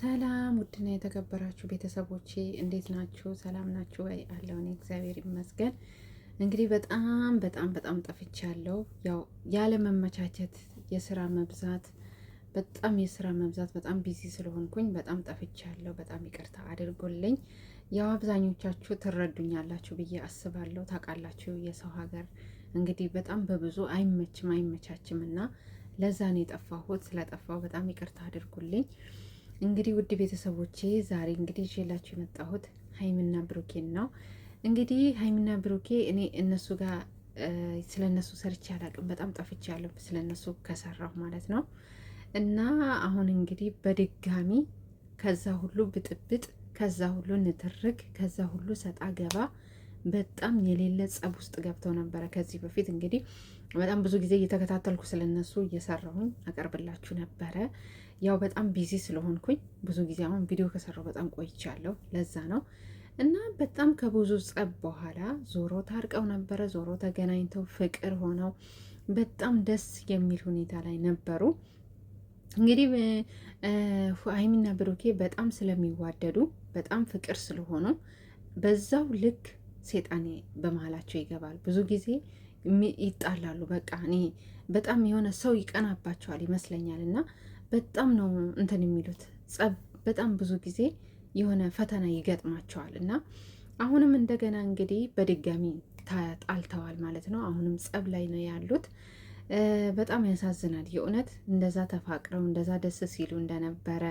ሰላም ውድና የተከበራችሁ ቤተሰቦቼ እንዴት ናችሁ? ሰላም ናችሁ ወይ? አለው እኔ እግዚአብሔር ይመስገን። እንግዲህ በጣም ጠፍቻለሁ። ያው ያለ መመቻቸት፣ የስራ መብዛት፣ በጣም ቢዚ ስለሆንኩኝ በጣም ጠፍቻለሁ። በጣም ይቅርታ አድርጎልኝ። ያው አብዛኞቻችሁ ትረዱኛላችሁ ብዬ አስባለሁ። ታውቃላችሁ የሰው ሀገር እንግዲህ በጣም በብዙ አይመቻችም እና ለዛ ነው የጠፋሁት። ስለጠፋሁ በጣም ይቅርታ አድርጉልኝ። እንግዲህ ውድ ቤተሰቦቼ ዛሬ እንግዲህ ይዤላችሁ የመጣሁት ሀይሚና ብሩኬን ነው። እንግዲህ ሀይሚና ብሩኬ እኔ እነሱ ጋር ስለ እነሱ ሰርቼ አላቅም። በጣም ጠፍቻለሁ ስለ እነሱ ከሰራሁ ማለት ነው። እና አሁን እንግዲህ በድጋሚ ከዛ ሁሉ ብጥብጥ፣ ከዛ ሁሉ ንትርክ፣ ከዛ ሁሉ ሰጣ ገባ በጣም የሌለ ጸብ ውስጥ ገብተው ነበረ። ከዚህ በፊት እንግዲህ በጣም ብዙ ጊዜ እየተከታተልኩ ስለነሱ እየሰራሁኝ አቀርብላችሁ ነበረ። ያው በጣም ቢዚ ስለሆንኩኝ ብዙ ጊዜ አሁን ቪዲዮ ከሰራሁ በጣም ቆይቻለሁ። ለዛ ነው እና በጣም ከብዙ ጸብ በኋላ ዞሮ ታርቀው ነበረ። ዞሮ ተገናኝተው ፍቅር ሆነው በጣም ደስ የሚል ሁኔታ ላይ ነበሩ። እንግዲህ ሀይሚና ብሩኬ በጣም ስለሚዋደዱ በጣም ፍቅር ስለሆኑ በዛው ልክ ሴጣኔ በመሀላቸው ይገባል። ብዙ ጊዜ ይጣላሉ። በቃ እኔ በጣም የሆነ ሰው ይቀናባቸዋል ይመስለኛል። እና በጣም ነው እንትን የሚሉት ጸብ፣ በጣም ብዙ ጊዜ የሆነ ፈተና ይገጥማቸዋል። እና አሁንም እንደገና እንግዲህ በድጋሚ ጣልተዋል ማለት ነው። አሁንም ጸብ ላይ ነው ያሉት። በጣም ያሳዝናል የእውነት። እንደዛ ተፋቅረው እንደዛ ደስ ሲሉ እንደነበረ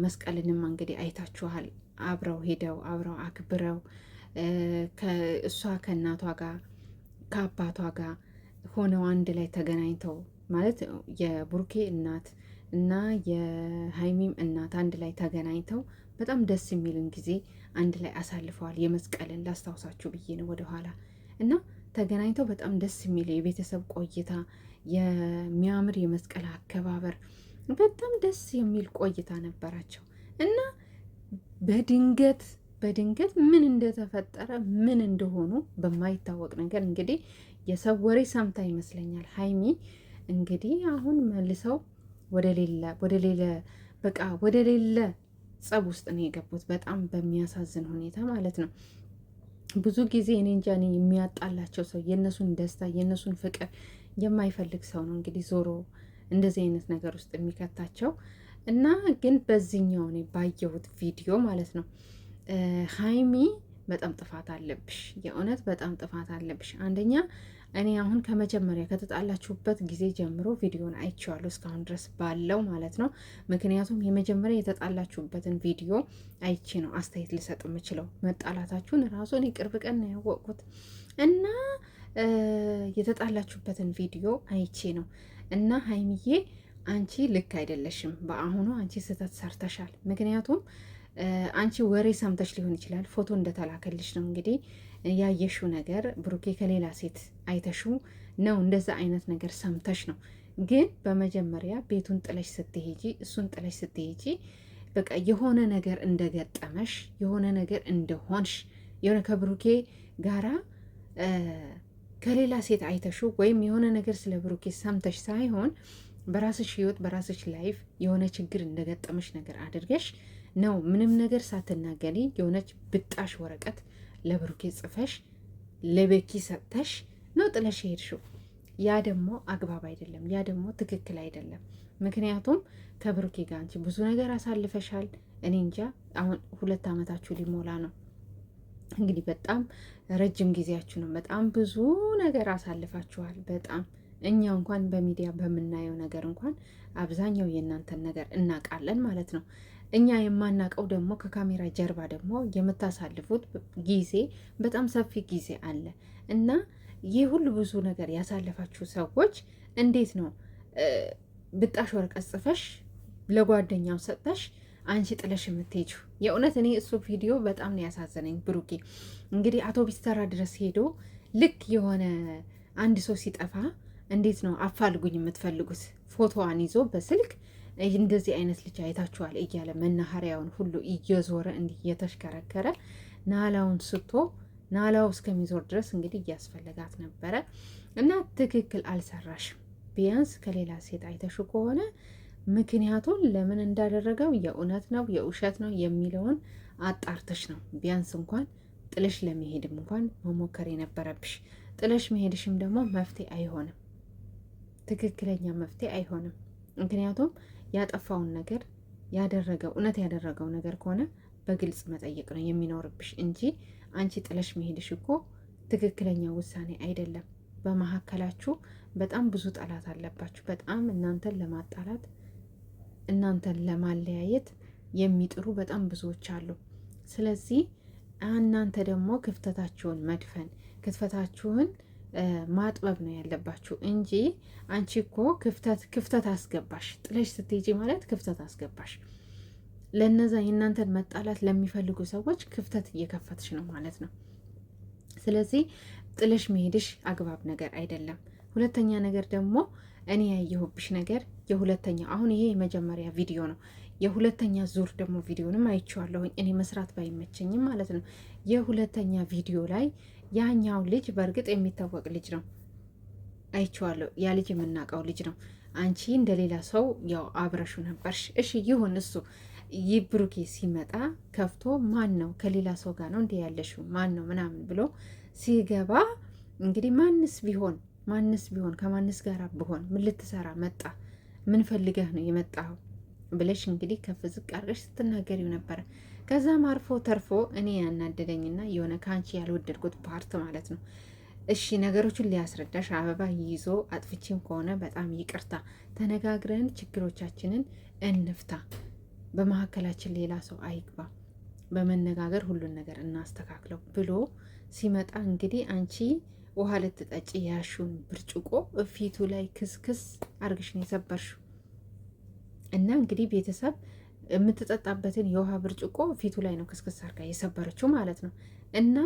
መስቀልንም እንግዲህ አይታችኋል። አብረው ሄደው አብረው አክብረው እሷ ከእናቷ ጋር ከአባቷ ጋር ሆነው አንድ ላይ ተገናኝተው ማለት የቡርኬ እናት እና የሀይሚም እናት አንድ ላይ ተገናኝተው በጣም ደስ የሚልን ጊዜ አንድ ላይ አሳልፈዋል። የመስቀልን ላስታውሳችሁ ብዬ ነው ወደኋላ እና ተገናኝተው በጣም ደስ የሚል የቤተሰብ ቆይታ፣ የሚያምር የመስቀል አከባበር፣ በጣም ደስ የሚል ቆይታ ነበራቸው እና በድንገት ምን እንደተፈጠረ ምን እንደሆኑ በማይታወቅ ነገር እንግዲህ የሰው ወሬ ሰምታ ይመስለኛል ሀይሚ እንግዲህ አሁን መልሰው ወደ ሌለ ጸብ ውስጥ ነው የገቡት። በጣም በሚያሳዝን ሁኔታ ማለት ነው። ብዙ ጊዜ እኔ እንጃ የሚያጣላቸው ሰው የእነሱን ደስታ የእነሱን ፍቅር የማይፈልግ ሰው ነው እንግዲህ ዞሮ እንደዚህ አይነት ነገር ውስጥ የሚከታቸው እና ግን በዚህኛው እኔ ባየሁት ቪዲዮ ማለት ነው ሀይሚ በጣም ጥፋት አለብሽ፣ የእውነት በጣም ጥፋት አለብሽ። አንደኛ እኔ አሁን ከመጀመሪያ ከተጣላችሁበት ጊዜ ጀምሮ ቪዲዮን አይቼዋለሁ እስካሁን ድረስ ባለው ማለት ነው። ምክንያቱም የመጀመሪያ የተጣላችሁበትን ቪዲዮ አይቼ ነው አስተያየት ልሰጥ የምችለው። መጣላታችሁን ራሱ እኔ ቅርብ ቀን ነው ያወቅኩት እና የተጣላችሁበትን ቪዲዮ አይቼ ነው እና ሀይሚዬ አንቺ ልክ አይደለሽም። በአሁኑ አንቺ ስህተት ሰርተሻል። ምክንያቱም አንቺ ወሬ ሰምተሽ ሊሆን ይችላል። ፎቶ እንደተላከልሽ ነው እንግዲህ ያየሽው ነገር ብሩኬ ከሌላ ሴት አይተሽው ነው እንደዛ አይነት ነገር ሰምተሽ ነው። ግን በመጀመሪያ ቤቱን ጥለሽ ስትሄጂ፣ እሱን ጥለሽ ስትሄጂ በቃ የሆነ ነገር እንደገጠመሽ የሆነ ነገር እንደሆንሽ የሆነ ከብሩኬ ጋራ ከሌላ ሴት አይተሽው ወይም የሆነ ነገር ስለ ብሩኬ ሰምተሽ ሳይሆን በራስሽ ህይወት በራስሽ ላይፍ የሆነ ችግር እንደገጠመሽ ነገር አድርገሽ ነው ምንም ነገር ሳትናገሪ የሆነች ብጣሽ ወረቀት ለብሩኬ ጽፈሽ ለቤኪ ሰጥተሽ ነው ጥለሽ ሄድሽው። ያ ደግሞ አግባብ አይደለም። ያ ደግሞ ትክክል አይደለም። ምክንያቱም ከብሩኬ ጋር አንቺ ብዙ ነገር አሳልፈሻል። እኔ እንጃ አሁን 2 ዓመታችሁ ሊሞላ ነው እንግዲህ በጣም ረጅም ጊዜያችሁ ነው። በጣም ብዙ ነገር አሳልፋችኋል። በጣም እኛ እንኳን በሚዲያ በምናየው ነገር እንኳን አብዛኛው የእናንተን ነገር እናውቃለን ማለት ነው። እኛ የማናውቀው ደግሞ ከካሜራ ጀርባ ደግሞ የምታሳልፉት ጊዜ በጣም ሰፊ ጊዜ አለ እና ይህ ሁሉ ብዙ ነገር ያሳለፋችሁ ሰዎች እንዴት ነው ብጣሽ ወረቀት ጽፈሽ ለጓደኛው ሰጥተሽ አንቺ ጥለሽ የምትሄጂው? የእውነት እኔ እሱ ቪዲዮ በጣም ነው ያሳዘነኝ። ብሩኬ እንግዲህ አውቶቢስ ተራ ድረስ ሄዶ ልክ የሆነ አንድ ሰው ሲጠፋ እንዴት ነው አፋልጉኝ የምትፈልጉት? ፎቶዋን ይዞ በስልክ እንደዚህ አይነት ልጅ አይታችኋል እያለ መናኸሪያውን ሁሉ እየዞረ እንዲህ እየተሽከረከረ ናላውን ስቶ ናላው እስከሚዞር ድረስ እንግዲህ እያስፈለጋት ነበረ እና ትክክል አልሰራሽም። ቢያንስ ከሌላ ሴት አይተሹ ከሆነ ምክንያቱን ለምን እንዳደረገው የእውነት ነው የውሸት ነው የሚለውን አጣርተሽ ነው ቢያንስ እንኳን ጥለሽ ለመሄድም እንኳን መሞከር የነበረብሽ። ጥለሽ መሄድሽም ደግሞ መፍትሄ አይሆንም፣ ትክክለኛ መፍትሄ አይሆንም። ምክንያቱም ያጠፋውን ነገር ያደረገው እውነት ያደረገው ነገር ከሆነ በግልጽ መጠየቅ ነው የሚኖርብሽ እንጂ አንቺ ጥለሽ መሄድሽ እኮ ትክክለኛ ውሳኔ አይደለም። በመሀከላችሁ በጣም ብዙ ጠላት አለባችሁ። በጣም እናንተን ለማጣላት እናንተን ለማለያየት የሚጥሩ በጣም ብዙዎች አሉ። ስለዚህ እናንተ ደግሞ ክፍተታችሁን መድፈን ክፍተታችሁን ማጥበብ ነው ያለባችሁ እንጂ አንቺ እኮ ክፍተት አስገባሽ። ጥለሽ ስትሄጂ ማለት ክፍተት አስገባሽ። ለነዛ የእናንተን መጣላት ለሚፈልጉ ሰዎች ክፍተት እየከፈትሽ ነው ማለት ነው። ስለዚህ ጥለሽ መሄድሽ አግባብ ነገር አይደለም። ሁለተኛ ነገር ደግሞ እኔ ያየሁብሽ ነገር የሁለተኛ አሁን ይሄ የመጀመሪያ ቪዲዮ ነው። የሁለተኛ ዙር ደግሞ ቪዲዮንም አይቼዋለሁኝ እኔ መስራት ባይመቸኝም ማለት ነው። የሁለተኛ ቪዲዮ ላይ ያኛው ልጅ በእርግጥ የሚታወቅ ልጅ ነው አይቼዋለሁ። ያ ልጅ የምናውቀው ልጅ ነው። አንቺ እንደሌላ ሰው ያው አብረሹ ነበርሽ። እሺ ይሁን እሱ ይህ ብሩኬ ሲመጣ ከፍቶ ማን ነው ከሌላ ሰው ጋር ነው እንዴ ያለሽው ማን ነው ምናምን ብሎ ሲገባ እንግዲህ ማንስ ቢሆን ከማንስ ጋር ብሆን ምን ልትሰራ መጣ ምን ፈልገህ ነው የመጣኸው ብለሽ እንግዲህ ከፍ ዝቅ አድርገሽ ስትናገሪው ነበረ። ከዛም አርፎ ተርፎ እኔ ያናደደኝና የሆነ ከአንቺ ያልወደድኩት ፓርት ማለት ነው። እሺ ነገሮችን ሊያስረዳሽ አበባ ይዞ አጥፍቼም ከሆነ በጣም ይቅርታ፣ ተነጋግረን ችግሮቻችንን እንፍታ፣ በመካከላችን ሌላ ሰው አይግባ፣ በመነጋገር ሁሉን ነገር እናስተካክለው ብሎ ሲመጣ እንግዲህ አንቺ ውሃ ልትጠጪ ያሹን ብርጭቆ ፊቱ ላይ ክስክስ አርግሽ ነው የሰበርሽው። እና እንግዲህ ቤተሰብ የምትጠጣበትን የውሃ ብርጭቆ ፊቱ ላይ ነው ክስክስ አርጋ የሰበረችው ማለት ነው። እና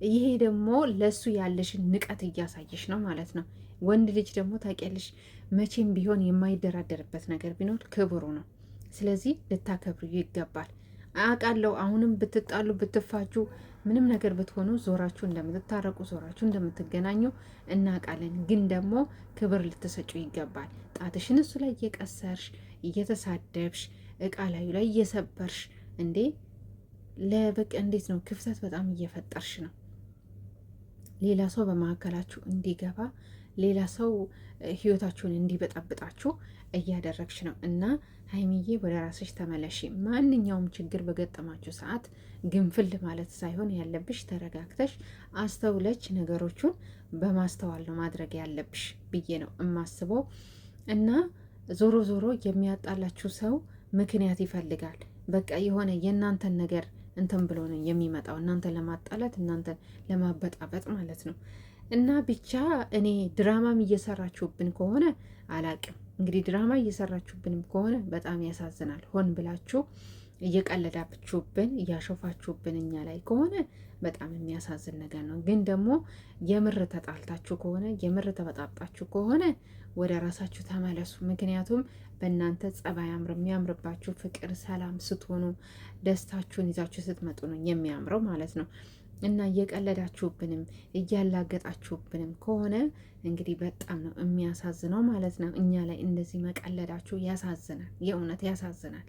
ይሄ ደግሞ ለሱ ያለሽን ንቀት እያሳየሽ ነው ማለት ነው። ወንድ ልጅ ደግሞ ታውቂያለሽ መቼም ቢሆን የማይደራደርበት ነገር ቢኖር ክብሩ ነው። ስለዚህ ልታከብሩ ይገባል። አውቃለሁ አሁንም ብትጣሉ ብትፋጁ ምንም ነገር ብትሆኑ ዞራችሁ እንደምትታረቁ ዞራችሁ እንደምትገናኙ እናውቃለን። ግን ደግሞ ክብር ልትሰጩ ይገባል። ጣትሽን እሱ ላይ እየቀሰርሽ እየተሳደብሽ እቃ ላዩ ላይ እየሰበርሽ እንዴ ለበቀ እንዴት ነው? ክፍተት በጣም እየፈጠርሽ ነው። ሌላ ሰው በመካከላችሁ እንዲገባ ሌላ ሰው ህይወታችሁን እንዲበጣብጣችሁ እያደረግሽ ነው። እና ሀይሚዬ ወደ ራስሽ ተመለሺ። ማንኛውም ችግር በገጠማችሁ ሰዓት ግንፍል ማለት ሳይሆን ያለብሽ ተረጋግተሽ አስተውለች ነገሮቹን በማስተዋል ነው ማድረግ ያለብሽ ብዬ ነው እማስበው። እና ዞሮ ዞሮ የሚያጣላችሁ ሰው ምክንያት ይፈልጋል። በቃ የሆነ የእናንተን ነገር እንትን ብሎ ነው የሚመጣው፣ እናንተን ለማጣላት እናንተን ለማበጣበጥ ማለት ነው። እና ብቻ እኔ ድራማም እየሰራችሁብን ከሆነ አላቅም። እንግዲህ ድራማ እየሰራችሁብንም ከሆነ በጣም ያሳዝናል። ሆን ብላችሁ እየቀለዳችሁብን እያሾፋችሁብን እኛ ላይ ከሆነ በጣም የሚያሳዝን ነገር ነው። ግን ደግሞ የምር ተጣልታችሁ ከሆነ የምር ተበጣብጣችሁ ከሆነ ወደ ራሳችሁ ተመለሱ። ምክንያቱም በእናንተ ጸባይ የሚያምርባችሁ ፍቅር፣ ሰላም ስትሆኑ ደስታችሁን ይዛችሁ ስትመጡ ነው የሚያምረው ማለት ነው። እና እየቀለዳችሁብንም እያላገጣችሁብንም ከሆነ እንግዲህ በጣም ነው የሚያሳዝነው ማለት ነው። እኛ ላይ እንደዚህ መቀለዳችሁ ያሳዝናል፣ የእውነት ያሳዝናል።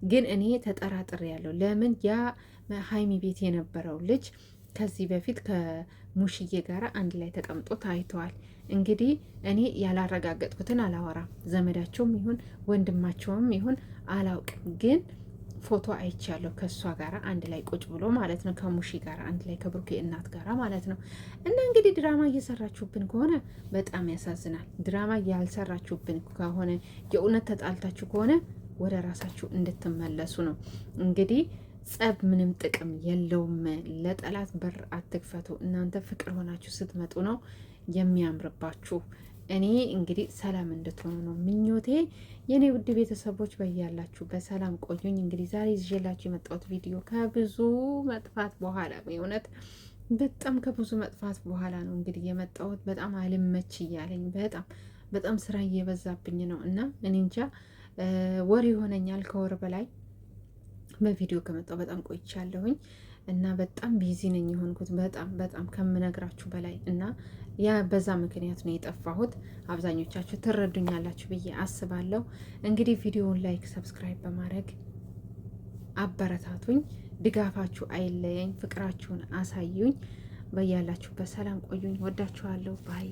ግን እኔ ተጠራጥሬ ያለው ለምን ያ ሀይሚ ቤት የነበረው ልጅ ከዚህ በፊት ከሙሽዬ ጋር አንድ ላይ ተቀምጦ ታይተዋል። እንግዲህ እኔ ያላረጋገጥኩትን አላወራም። ዘመዳቸውም ይሁን ወንድማቸውም ይሁን አላውቅም፣ ግን ፎቶ አይቻለሁ ከእሷ ጋር አንድ ላይ ቁጭ ብሎ ማለት ነው፣ ከሙሺ ጋር አንድ ላይ ከብሩኬ እናት ጋር ማለት ነው። እና እንግዲህ ድራማ እየሰራችሁብን ከሆነ በጣም ያሳዝናል። ድራማ ያልሰራችሁብን ከሆነ የእውነት ተጣልታችሁ ከሆነ ወደ ራሳችሁ እንድትመለሱ ነው። እንግዲህ ጸብ ምንም ጥቅም የለውም። ለጠላት በር አትክፈቱ። እናንተ ፍቅር ሆናችሁ ስትመጡ ነው የሚያምርባችሁ። እኔ እንግዲህ ሰላም እንድትሆኑ ነው ምኞቴ። የኔ ውድ ቤተሰቦች በያላችሁ በሰላም ቆዩኝ። እንግዲህ ዛሬ ይዤላችሁ የመጣሁት ቪዲዮ ከብዙ መጥፋት በኋላ የእውነት በጣም ከብዙ መጥፋት በኋላ ነው እንግዲህ የመጣሁት። በጣም አልመች እያለኝ በጣም ስራ እየበዛብኝ ነው እና እኔ እንጃ ወር ይሆነኛል ከወር በላይ በቪዲዮ ከመጣሁ በጣም ቆይቻለሁኝ። እና በጣም ቢዚ ነኝ የሆንኩት በጣም ከምነግራችሁ በላይ እና ያ በዛ ምክንያት ነው የጠፋሁት። አብዛኞቻችሁ ትረዱኛላችሁ ብዬ አስባለሁ። እንግዲህ ቪዲዮውን ላይክ፣ ሰብስክራይብ በማድረግ አበረታቱኝ። ድጋፋችሁ አይለየኝ፣ ፍቅራችሁን አሳዩኝ። በያላችሁበት ሰላም ቆዩኝ። ወዳችኋለሁ። ባይ